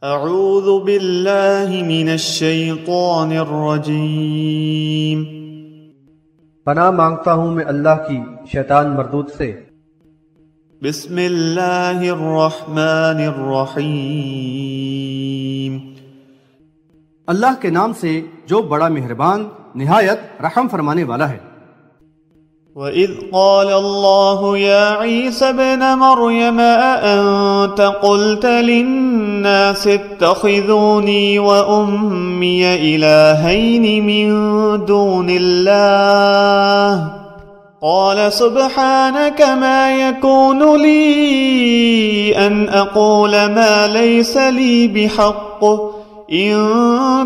اعوذ باللہ من الشیطان الرجیم، پناہ مانگتا ہوں میں اللہ کی شیطان مردود سے۔ بسم اللہ الرحمن الرحیم، اللہ کے نام سے جو بڑا مہربان نہایت رحم فرمانے والا ہے۔ وَإِذْ قَالَ اللَّهُ يَا عِيسَى ابْنَ مَرْيَمَ أَأَنْتَ قُلْتَ لِلنَّاسِ اتَّخِذُونِي وَأُمِّيَ إِلَٰهَيْنِ مِن دُونِ اللَّهِ قَالَ سُبْحَانَكَ مَا يَكُونُ لِي أَنْ أَقُولَ مَا لَيْسَ لِي بِحَقٍّ إِن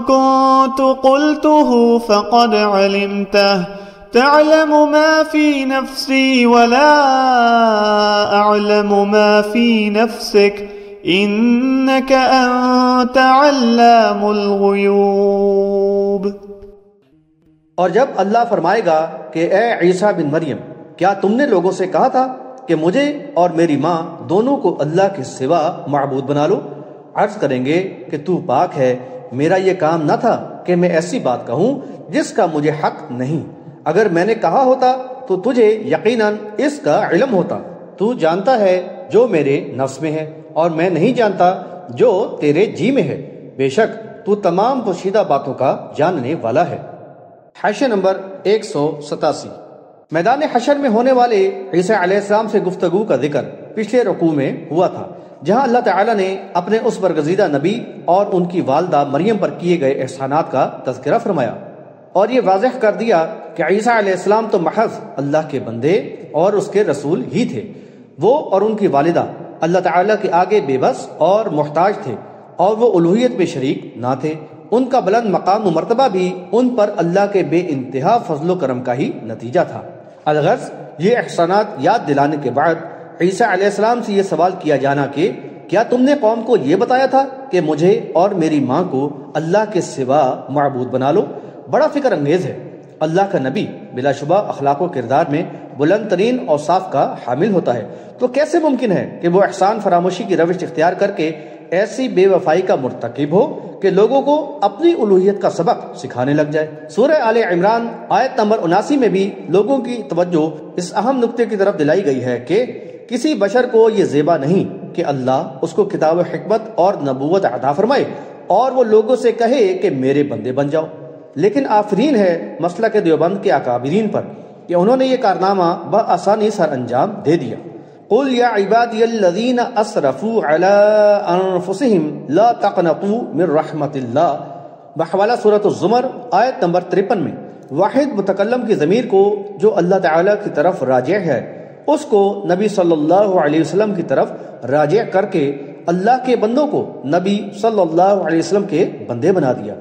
كُنتُ قُلْتُهُ فَقَدْ عَلِمْتَهُ تعلم ما في نفسي ولا أعلم ما في نفسك إنك أنت علام الغيوب۔ اور جب اللہ فرمائے گا کہ اے عیسیٰ بن مریم، کیا تم نے لوگوں سے کہا تھا کہ مجھے اور میری ماں دونوں کو اللہ کے سوا معبود بنا لو؟ عرض کریں گے کہ تو پاک ہے، میرا یہ کام نہ تھا کہ میں ایسی بات کہوں جس کا مجھے حق نہیں۔ اگر میں نے کہا ہوتا تو تجھے یقیناً اس کا علم ہوتا۔ تو جانتا ہے جو میرے نفس میں ہے اور میں نہیں جانتا جو تیرے جی میں ہے، بے شک تو تمام پوشیدہ باتوں کا جاننے والا ہے۔ حاشیہ نمبر 187۔ میدان حشر میں ہونے والے عیسیٰ علیہ السلام سے گفتگو کا ذکر پچھلے رکوع میں ہوا تھا، جہاں اللہ تعالیٰ نے اپنے اس برگزیدہ نبی اور ان کی والدہ مریم پر کیے گئے احسانات کا تذکرہ فرمایا اور یہ واضح کر دیا کہ عیسیٰ علیہ السلام تو محض اللہ کے بندے اور اس کے رسول ہی تھے۔ وہ اور ان کی والدہ اللہ تعالیٰ کے آگے بے بس اور محتاج تھے، اور وہ الوہیت میں شریک نہ تھے۔ ان کا بلند مقام و مرتبہ بھی ان پر اللہ کے بے انتہا فضل و کرم کا ہی نتیجہ تھا۔ الغرض یہ احسانات یاد دلانے کے بعد عیسیٰ علیہ السلام سے یہ سوال کیا جانا کہ کیا تم نے قوم کو یہ بتایا تھا کہ مجھے اور میری ماں کو اللہ کے سوا معبود بنا لو؟ بڑا فکر انگیز ہے۔ اللہ کا نبی بلا شبہ اخلاق و کردار میں بلند ترین اوصاف کا حامل ہوتا ہے، تو کیسے ممکن ہے کہ وہ احسان فراموشی کی روش اختیار کر کے ایسی بے وفائی کا مرتکب ہو کہ لوگوں کو اپنی الوہیت کا سبق سکھانے لگ جائے؟ سورہ آل عمران آیت نمبر 79 میں بھی لوگوں کی توجہ اس اہم نقطے کی طرف دلائی گئی ہے کہ کسی بشر کو یہ زیبا نہیں کہ اللہ اس کو کتاب و حکمت اور نبوت عطا فرمائے اور وہ لوگوں سے کہے کہ میرے بندے بن جاؤ۔ لیکن آفرین ہے مسلک دیوبند کے اکابرین پر کہ انہوں نے یہ کارنامہ بآسانی سر انجام دے دیا۔ قل یا عبادی الذین اسرفوا علی انفسہم لا تقنطوا من رحمت اللہ، بحوالہ سورۃ الزمر آیت نمبر 53 میں واحد متکلم کی ضمیر کو جو اللہ تعالیٰ کی طرف راجع ہے، اس کو نبی صلی اللہ علیہ وسلم کی طرف راجع کر کے اللہ کے بندوں کو نبی صلی اللہ علیہ وسلم کے بندے بنا دیا۔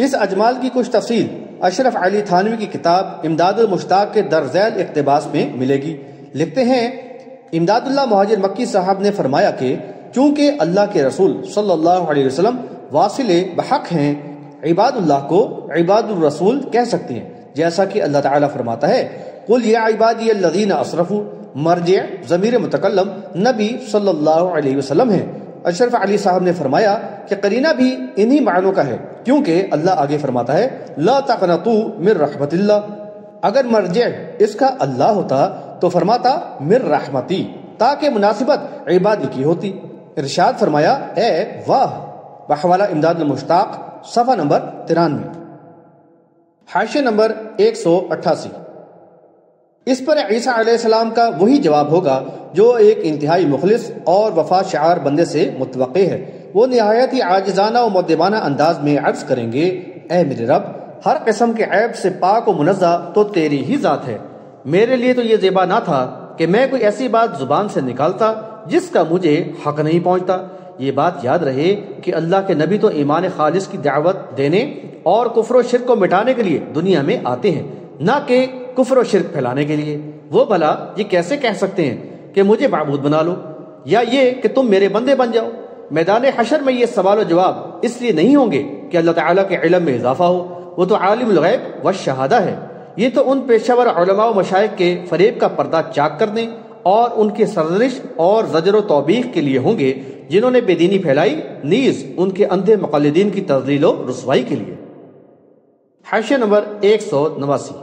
اس اجمال کی کچھ تفصیل اشرف علی تھانوی کی کتاب امداد المشتاق کے درذیل اقتباس میں ملے گی۔ لکھتے ہیں امداد اللہ مہاجر مکی صاحب نے فرمایا کہ چونکہ اللہ کے رسول صلی اللہ علیہ وسلم واصل بحق ہیں، عباد اللہ کو عباد الرسول کہہ سکتے ہیں، جیسا کہ اللہ تعالیٰ فرماتا ہے قل یا عبادی الذین اسرفوا، مرجع ضمیر متکلم نبی صلی اللہ علیہ وسلم ہے۔ اشرف علی صاحب نے فرمایا کہ قرینہ بھی انہی معنوں کا ہے، کیونکہ اللہ آگے فرماتا ہے لا تقنطوا من رحمت اللہ۔ اگر مرجع اس کا اللہ ہوتا تو فرماتا من رحمتی، تاکہ مناسبت عبادی کی ہوتی۔ ارشاد فرمایا اے واہ، بحوالہ امداد المشتاق صفحہ نمبر 93۔ حاشیہ نمبر 188۔ اس پر عیسیٰ علیہ السلام کا وہی جواب ہوگا جو ایک انتہائی مخلص اور وفا شعار بندے سے متوقع ہے۔ وہ نہایت ہی عاجزانہ و مؤدبانہ انداز میں عرض کریں گے اے میرے رب، ہر قسم کے عیب سے پاک و منزہ تو تیری ہی ذات ہے۔ میرے لیے تو یہ زیبا نہ تھا کہ میں کوئی ایسی بات زبان سے نکالتا جس کا مجھے حق نہیں پہنچتا۔ یہ بات یاد رہے کہ اللہ کے نبی تو ایمان خالص کی دعوت دینے اور کفر و شرک کو مٹانے کے لیے دنیا میں آتے ہیں، نہ کہ کفر و شرک پھیلانے کے لیے۔ وہ بھلا یہ کیسے کہہ سکتے ہیں کہ مجھے معبود بنا لو، یا یہ کہ تم میرے بندے بن جاؤ؟ میدان حشر میں یہ سوال و جواب اس لیے نہیں ہوں گے کہ اللہ تعالیٰ کے علم میں اضافہ ہو، وہ تو عالم الغیب والشہادہ ہے۔ یہ تو ان پیشہ ور علماء و مشائخ کے فریب کا پردہ چاک کرنے اور ان کے سرزنش اور زجر و توبیخ کے لیے ہوں گے جنہوں نے بے دینی پھیلائی، نیز ان کے اندھے مقلدین کی تذلیل و رسوائی کے لیے۔ حاشیہ نمبر 189۔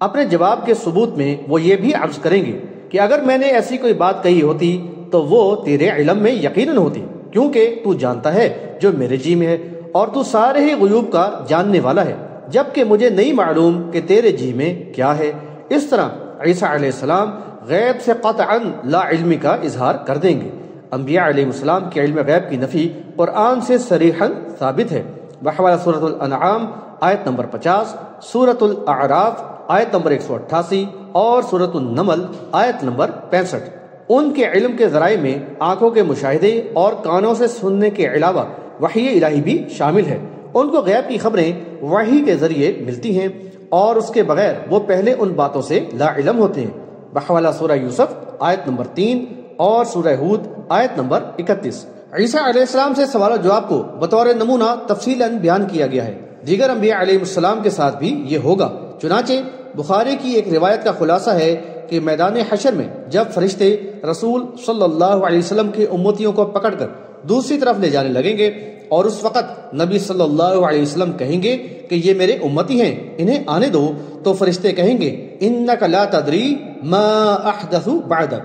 اپنے جواب کے ثبوت میں وہ یہ بھی عرض کریں گے کہ اگر میں نے ایسی کوئی بات کہی ہوتی تو وہ تیرے علم میں یقیناً ہوتی، کیونکہ تو جانتا ہے جو میرے جی میں ہے، اور تو سارے ہی غیوب کا جاننے والا ہے، جبکہ مجھے نہیں معلوم کہ تیرے جی میں کیا ہے۔ اس طرح عیسیٰ علیہ السلام غیب سے قطعاً لا علمی کا اظہار کر دیں گے۔ انبیاء علیہ السلام کے علم غیب کی نفی قرآن سے صریحاً ثابت ہے، بحوالہ سورۃ الانعام آیت نمبر 50، سورۃ الاعراف آیت نمبر 188 اور سورۃ النمل آیت نمبر 65۔ ان کے علم کے ذرائع میں آنکھوں کے مشاہدے اور کانوں سے سننے کے علاوہ وحی الہی بھی شامل ہے۔ ان کو غیب کی خبریں وحی کے ذریعے ملتی ہیں، اور اس کے بغیر وہ پہلے ان باتوں سے لا علم ہوتے ہیں، بحوالہ سورہ یوسف آیت نمبر 3 اور سورہ ہود آیت نمبر 31۔ عیسیٰ علیہ السلام سے سوال و جواب کو بطور نمونہ تفصیلاً بیان کیا گیا ہے۔ دیگر انبیاء علیہ السلام کے ساتھ بھی یہ ہوگا۔ چنانچہ بخاری کی ایک روایت کا خلاصہ ہے کہ میدان حشر میں جب فرشتے رسول صلی اللہ علیہ وسلم کی امتیوں کو پکڑ کر دوسری طرف لے جانے لگیں گے، اور اس وقت نبی صلی اللہ علیہ وسلم کہیں گے کہ یہ میرے امتی ہیں، انہیں آنے دو، تو فرشتے کہیں گے انک لا تدری ما احدث بعدک،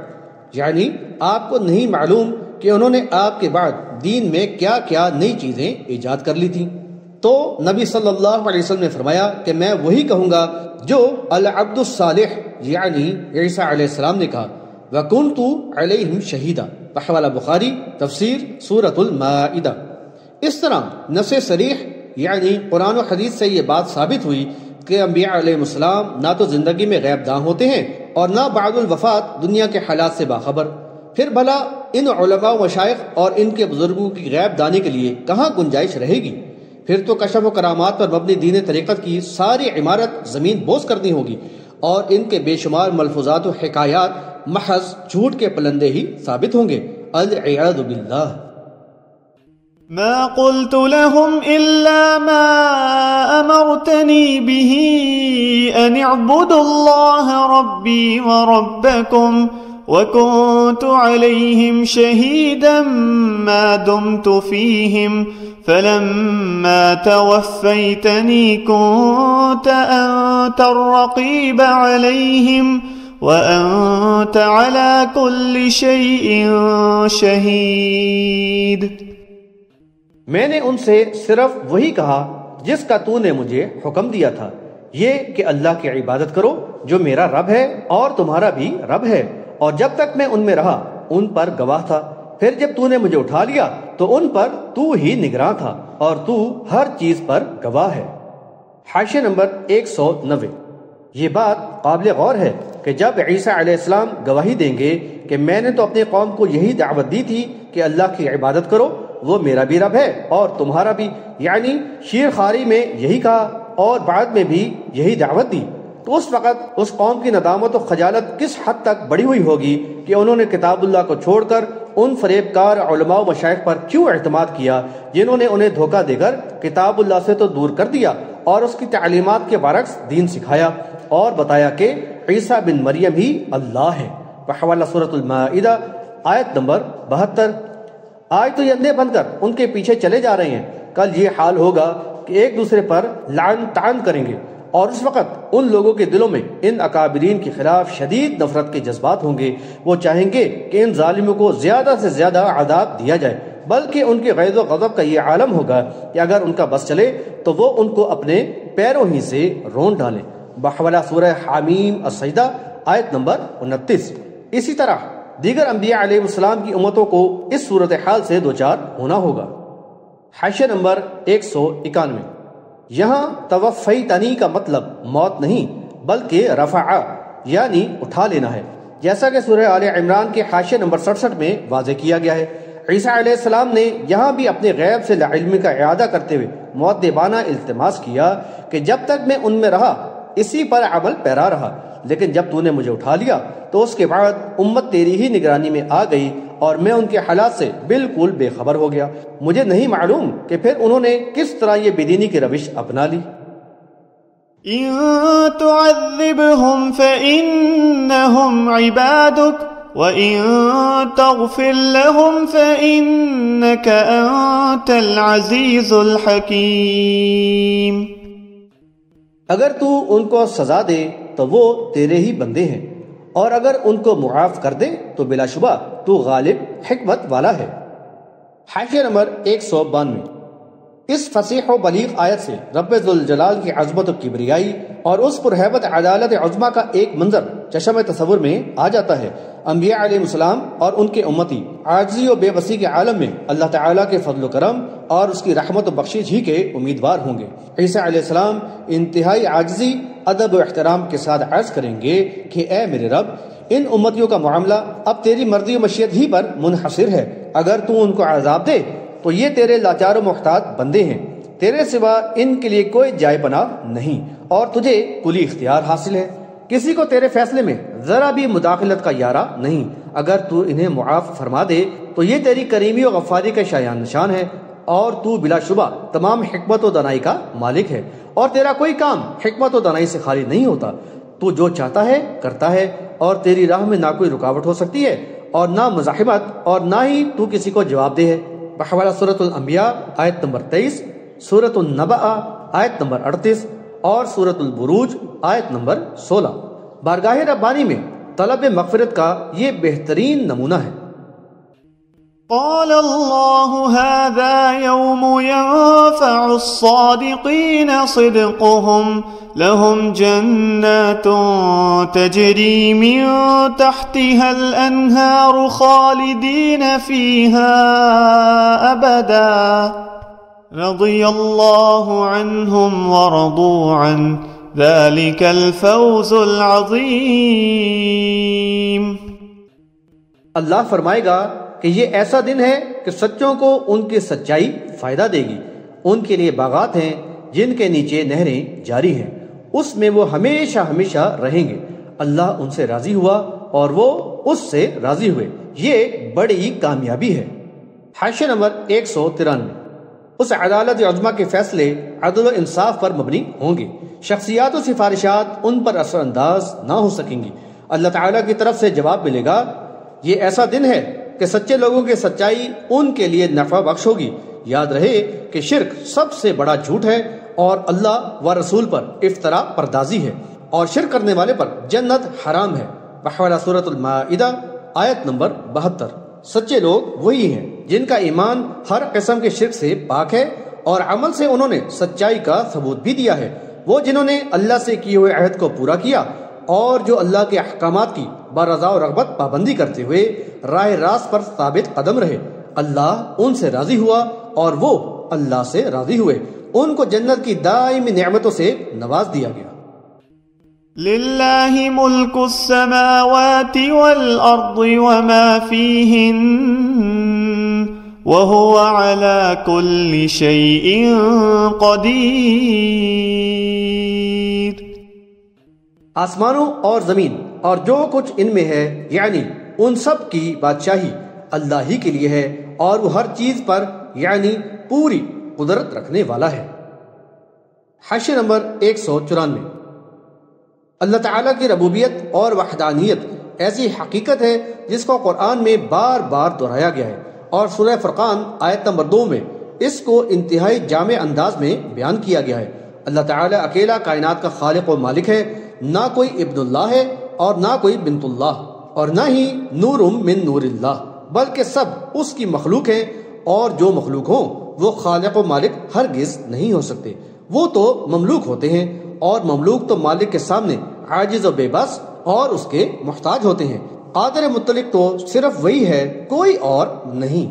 یعنی آپ کو نہیں معلوم کہ انہوں نے آپ کے بعد دین میں کیا کیا نئی چیزیں ایجاد کر لی تھیں۔ تو نبی صلی اللہ علیہ وسلم نے فرمایا کہ میں وہی کہوں گا جو العبد الصالح یعنی عیسیٰ علیہ السلام نے کہا، وَكُنْتُ عَلَيْهِمْ شَهِيدًا، بحوالہ بخاری تفسیر سورۃ المائدہ۔ اس طرح نص صریح یعنی قرآن و حدیث سے یہ بات ثابت ہوئی کہ انبیاء علیہ السلام نہ تو زندگی میں غیب داں ہوتے ہیں اور نہ بعد الوفات دنیا کے حالات سے باخبر۔ پھر بھلا ان علماء و مشائخ اور ان کے بزرگوں کی غیب دانی کے لیے کہاں گنجائش رہے گی؟ پھر تو کشف و کرامات پر مبنی دین طریقت کی ساری عمارت زمین بوس کرنی ہوگی، اور ان کے بے شمار ملفوظات و حکایات محض جھوٹ کے پلندے ہی ثابت ہوں گے، العیاذ باللہ۔ ما قلت لهم إلا ما أمرتني به أن اعبدوا الله ربي وربكم وكنت عليهم شهيدا ما دمت فيهم فلما توفيتني كنت أنت الرقيب عليهم وأنت على كل شيء شهيد۔ میں نے ان سے صرف وہی کہا جس کا تو نے مجھے حکم دیا تھا، یہ کہ اللہ کی عبادت کرو جو میرا رب ہے اور تمہارا بھی رب ہے، اور جب تک میں ان میں رہا ان پر گواہ تھا، پھر جب تو نے مجھے اٹھا لیا تو ان پر تو ہی نگراں تھا، اور تو ہر چیز پر گواہ ہے۔ حاشیہ نمبر 190۔ یہ بات قابل غور ہے کہ جب عیسیٰ علیہ السلام گواہی دیں گے کہ میں نے تو اپنی قوم کو یہی دعوت دی تھی کہ اللہ کی عبادت کرو، وہ میرا بھی رب ہے اور تمہارا بھی، یعنی شیر خاری میں یہی کہا اور بعد میں بھی یہی دعوت دی، تو اس وقت اس قوم کی ندامت و خجالت کس حد تک بڑی ہوئی ہوگی کہ انہوں نے کتاب اللہ کو چھوڑ کر ان فریب کار علماء و مشائخ پر کیوں اعتماد کیا جنہوں نے انہیں دھوکہ دے کر کتاب اللہ سے تو دور کر دیا اور اس کی تعلیمات کے برعکس دین سکھایا اور بتایا کہ عیسیٰ بن مریم ہی اللہ ہے، بحوالہ سورۃ المائدہ آیت نمبر 72۔ آج تو یہ اندھے بن کر ان کے پیچھے چلے جا رہے ہیں، کل یہ حال ہوگا کہ ایک دوسرے پر لعن طعن کریں گے، اور اس وقت ان لوگوں کے دلوں میں ان اکابرین کے خلاف شدید نفرت کے جذبات ہوں گے۔ وہ چاہیں گے کہ ان ظالموں کو زیادہ سے زیادہ عذاب دیا جائے، بلکہ ان کے غیظ و غضب کا یہ عالم ہوگا کہ اگر ان کا بس چلے تو وہ ان کو اپنے پیروں ہی سے رون ڈالیں، بحوالہ سورہ حامیم السجدہ آیت نمبر 29۔ اسی طرح دیگر انبیاء علیہ السلام کی امتوں کو اس صورتحال سے دوچار ہونا ہوگا۔ حاشیہ نمبر 191۔ یہاں توفیتنی کا مطلب موت نہیں بلکہ رفع یعنی اٹھا لینا ہے، جیسا کہ سورہ آل عمران کے حاشیہ نمبر 67 میں واضح کیا گیا ہے۔ عیسیٰ علیہ السلام نے یہاں بھی اپنے غیب سے علم کا اعادہ کرتے ہوئے مؤدبانہ التماس کیا کہ جب تک میں ان میں رہا اسی پر عمل پیرا رہا، لیکن جب تو نے مجھے اٹھا لیا تو اس کے بعد امت تیری ہی نگرانی میں آ گئی اور میں ان کے حالات سے بالکل بے خبر ہو گیا۔ مجھے نہیں معلوم کہ پھر انہوں نے کس طرح یہ بے دینی کی روش اپنا لی۔ إن تعذبهم فإنهم عبادك وَإِن تَغْفِرْ لَهُمْ فَإِنَّكَ أَنْتَ الْعَزِيزُ الْحَكِيمُ۔ اگر تو ان کو سزا دے تو وہ تیرے ہی بندے ہیں، اور اگر ان کو معاف کر دے تو بلا شبہ تو غالب حکمت والا ہے۔ حاشیہ نمبر 192۔ اس فصیح و بلیغ آیت سے رب ذوالجلال کی عظمت و کبریائی اور اس پر ہیبت عدالت عظمیٰ کا ایک منظر چشم تصور میں آ جاتا ہے۔ انبیاء علیہ السلام اور ان کے امتی عاجزی و بے بسی کے عالم میں اللہ تعالیٰ کے فضل و کرم اور اس کی رحمت و بخشش ہی کے امیدوار ہوں گے۔ عیسیٰ علیہ السلام انتہائی عاجزی، ادب و احترام کے ساتھ عرض کریں گے کہ اے میرے رب، ان امتیوں کا معاملہ اب تیری مرضی و مشیت ہی پر منحصر ہے۔ اگر تو ان کو عذاب دے تو یہ تیرے لاچار و محتاج بندے ہیں، تیرے سوا ان کے لیے کوئی جائے پناہ نہیں، اور تجھے کلی اختیار حاصل ہے، کسی کو تیرے فیصلے میں ذرا بھی مداخلت کا یارہ نہیں۔ اگر تو انہیں معاف فرما دے تو یہ تیری کریمی و غفاری کا شایان نشان ہے، اور تو بلا شبہ تمام حکمت و دانائی کا مالک ہے، اور تیرا کوئی کام حکمت و دانائی سے خالی نہیں ہوتا۔ تو جو چاہتا ہے کرتا ہے، اور تیری راہ میں نہ کوئی رکاوٹ ہو سکتی ہے، اور نہ مزاحمت، اور نہ ہی تو کسی کو جواب دہ ہے۔ بحوالہ سورۃ الانبیاء آیت نمبر 23، سورۃ النبأ آیت نمبر 38 اور سورۃ البروج آیت نمبر 16۔ بارگاہ ربانی میں طلب مغفرت کا یہ بہترین نمونہ ہے۔ قال اللہ هذا يوم ينفع الصادقین صدقهم لهم جنات تجری من تحتها الانہار خالدین فیہا ابدا رضی اللہ عنہم ورضوا عنہ ذلك الفوز العظیم۔ اللہ فرمائے گا کہ یہ ایسا دن ہے کہ سچوں کو ان کی سچائی فائدہ دے گی، ان کے لیے باغات ہیں جن کے نیچے نہریں جاری ہیں، اس میں وہ ہمیشہ ہمیشہ رہیں گے۔ اللہ ان سے راضی ہوا اور وہ اس سے راضی ہوئے، یہ بڑی کامیابی ہے۔ حاشیہ نمبر 193۔ اس عدالت عظمیٰ کے فیصلے عدل و انصاف پر مبنی ہوں گے، شخصیات و سفارشات ان پر اثر انداز نہ ہو سکیں گی۔ اللہ تعالیٰ کی طرف سے جواب ملے گا، یہ ایسا دن ہے کہ سچے لوگوں کی سچائی ان کے لیے نفع بخش ہوگی۔ یاد رہے کہ شرک سب سے بڑا جھوٹ ہے، اور اللہ و رسول پر افتراء پردازی ہے، اور شرک کرنے والے پر جنت حرام ہے۔ بحوالہ سورۃ المائدہ آیت نمبر 72۔ سچے لوگ وہی ہیں جن کا ایمان ہر قسم کے شرک سے پاک ہے، اور عمل سے انہوں نے سچائی کا ثبوت بھی دیا ہے۔ وہ جنہوں نے اللہ سے کیے ہوئے عہد کو پورا کیا، اور جو اللہ کے احکامات کی برضا و رغبت پابندی کرتے ہوئے راہ راست پر ثابت قدم رہے۔ اللہ ان سے راضی ہوا اور وہ اللہ سے راضی ہوئے، ان کو جنت کی دائمی نعمتوں سے نواز دیا گیا۔ للہ ملک السماوات والارض وما فیہن وهو على كل شيء قدیر۔ آسمانوں اور زمین اور جو کچھ ان میں ہے، یعنی ان سب کی بادشاہی اللہ ہی کے لیے ہے، اور وہ ہر چیز پر یعنی پوری قدرت رکھنے والا ہے۔ حاشیہ نمبر 194۔ اللہ تعالیٰ کی ربوبیت اور وحدانیت ایسی حقیقت ہے جس کو قرآن میں بار بار دہرایا گیا ہے، اور سورہ فرقان آیت نمبر 2 میں اس کو انتہائی جامع انداز میں بیان کیا گیا ہے۔ اللہ تعالیٰ اکیلا کائنات کا خالق و مالک ہے، نہ کوئی ابن اللہ ہے اور نہ کوئی بنت اللہ، اور نہ ہی نور من نور اللہ، بلکہ سب اس کی مخلوق ہیں، اور جو مخلوق ہوں وہ خالق و مالک ہرگز نہیں ہو سکتے۔ وہ تو مملوک ہوتے ہیں، اور مملوک تو مالک کے سامنے عاجز و بے بس اور اس کے محتاج ہوتے ہیں۔ قادر مطلق تو صرف وہی ہے، کوئی اور نہیں۔